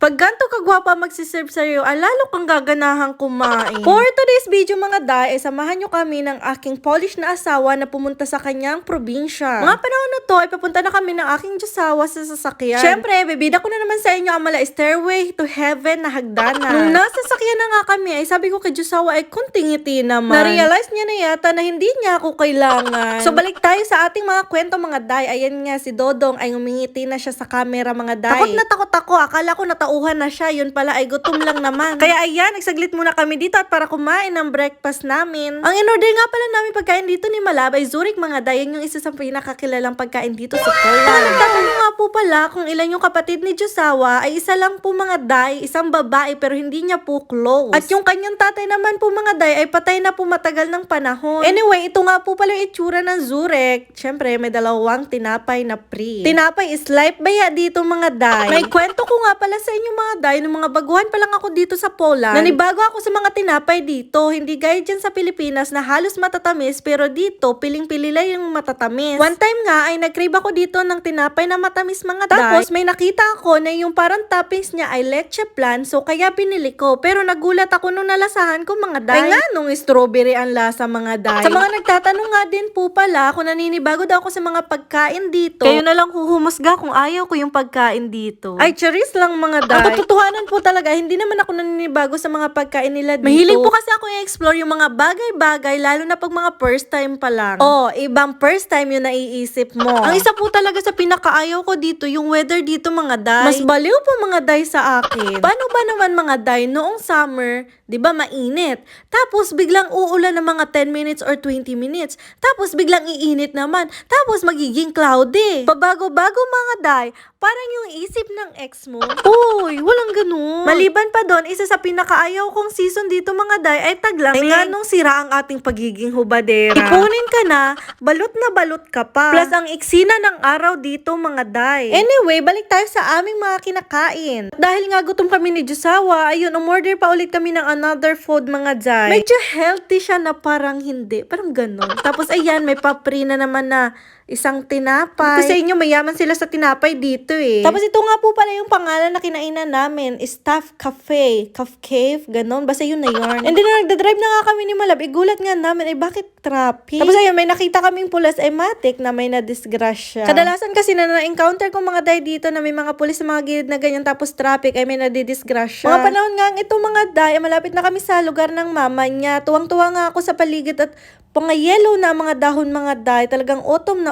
Pag ganto kagwapa magsiserve sa'yo, lalo kang gaganahang kumain. For today's video mga day, samahan nyo kami ng aking Polish na asawa na pumunta sa kanyang probinsya. Mga panahon na to, ay papunta na kami ng aking Diyosawa sa sasakyan. Syempre, bibida ko na naman sa inyo ang mala Stairway to Heaven na hagdanan. Nung nasa sasakyan na nga kami, ay sabi ko kay Diyosawa ay kuntingiti naman. Na-realize niya na yata na hindi niya ako kailangan. So balik tayo sa ating mga kwento mga day. Ayan nga, si Dodong ay umingiti na siya sa camera mga day. Takot na takot ako, akala ko natauhan na siya, yun pala ay gutom lang naman. Kaya ayan, nagsaglit muna kami dito at para kumain ng breakfast namin. Ang in-order nga pala namin pagkain dito ni Malab ay Zurich mga day, yung isa sa pinakakilalang pagkain dito sa Poland. Nagtatanong nga po pala kung ilan yung kapatid ni Diyosawa, ay isa lang po mga day, isang babae pero hindi niya po close. At yung kanyang tatay naman po mga day ay patay na po matagal ng panahon. Anyway, ito nga po pala yung itsura ng Zurich. Syempre, may dalawang tinapay na free. Tinapay is life baya dito mga day. May kwento ko nga pala sa inyo mga day, nung mga baguhan pa lang ako dito sa Poland, nanibago ako sa mga tinapay dito. Hindi gaya dyan sa Pilipinas na halos matatamis, pero dito, piling-pili lang yung matatamis. One time nga, ay nag-crave ako dito ng tinapay na matamis mga day. Tapos, may nakita ako na yung parang toppings niya ay leche plan, so kaya binili ko. Pero nagulat ako nung nalasahan ko mga day. Ay nga, nung strawberry ang lasa mga day. Sa mga nagtatanong nga din po pala, kung naninibago daw ako sa mga pagkain dito, kayo na lang huhumusga kung ayaw ko yung pagkain dito. Ay, charis lang mga day. Ang katotohanan po talaga, hindi naman ako naninibago sa mga pagkain nila dito. Mahilig po kasi ako i-explore yung mga bagay-bagay, lalo na pag mga first time pa lang. Oh, ibang first time yung naiisip mo. Ang isa po talaga sa pinakaayaw ko dito, yung weather dito mga day. Mas baliw po mga day sa akin. Paano ba naman mga day, noong summer, di ba mainit? Tapos biglang uulan ng mga 10 minutes or 20 minutes. Tapos biglang iinit naman. Tapos magiging cloudy. Pabago-bago mga day, parang yung isip ng ex mo, uy, walang ganun. Maliban pa doon, isa sa pinakaayaw kong season dito mga day ay taglamig. Ay nga nung sira ang ating pagiging hubadera. Ipunin ka na balot ka pa. Plus ang iksina ng araw dito mga day. Anyway, balik tayo sa aming mga kinakain. Dahil nga gutom kami ni Diyosawa, ayun, umorder pa ulit kami ng another food mga day. Medyo healthy siya na parang hindi. Parang ganun. Tapos ayan, may papri na naman na isang tinapay. Kasi inyo, mayaman sila sa tinapay dito eh. Tapos ito nga po pala yung pangalan na kinainan namin, Staff Cafe. Cave, ganun. Basta yun na yun. And then, nagdadrive na nga kami ni Malab. Gulat nga namin, bakit traffic? Tapos ayun, may nakita kaming pulas matic na may nadisgrasya. Kadalasan kasi na-encounter ko mga day dito na may mga pulis sa mga gilid na ganyan tapos traffic ay may nadidisgrasya. Mga panahon nga ito mga day, malapit na kami sa lugar ng mama niya. Tuwang-tuwa nga ako sa paligid at pang-yellow na mga dahon mga day. Talagang autumn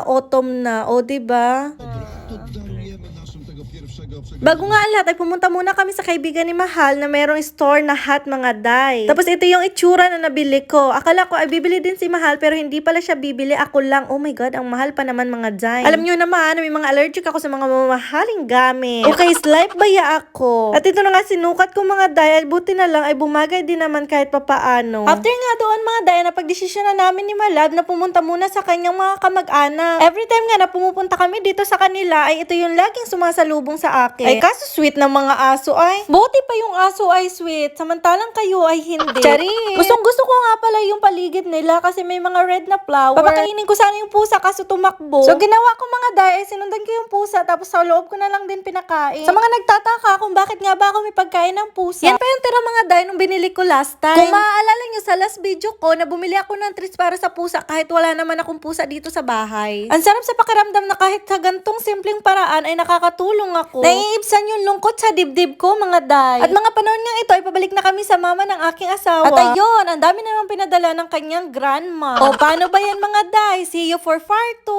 na. O, diba? Bago nga ang lahat, ay pumunta muna kami sa kaibigan ni Mahal na mayroong store na hat mga day. Tapos ito yung itsura na nabili ko. Akala ko ay bibili din si Mahal pero hindi pala siya bibili. Ako lang. Oh my God, ang mahal pa naman mga day. Alam nyo naman, may mga allergic ako sa mga mamahaling gamit. Okay, slipe baya ako. At ito na nga sinukat ko mga day. Buti na lang ay bumagay din naman kahit papaano. After nga doon mga day, napagdesisyon na namin ni Malab na pumunta muna sa kanyang mga kamag-anak. Every time nga na pumupunta kami dito sa kanila, ay ito yung laging sumasalubong sa akin. Ay kaso sweet ng mga aso ay. Buti pa yung aso ay sweet, samantalang kayo ay hindi. Charis! Gustong-gusto ko nga pala yung paligid nila kasi may mga red na flower. Papakainin ko sana yung pusa kaso tumakbo. So ginawa ko mga day, sinundan ko yung pusa tapos sa loob ko na lang din pinakain. Sa mga nagtataka kung bakit nga ba ako may pagkain ng pusa. Yan pa yung tira mga day nung binili ko last time. Kung maaalala nyo sa last video ko na bumili ako ng treats para sa pusa kahit wala naman akong pusa dito sa bahay. Ang sarap sa pakiramdam na kahit sa gantong simpleng paraan ay nakakatulong ako. Naiibsan yung lungkot sa dibdib ko mga day. At mga panahon nga ito ay pabalik na kami sa mama ng aking asawa. At ayun, ang dami na naman pinadala ng kanyang grandma. O paano ba yan mga day? See you for part 2.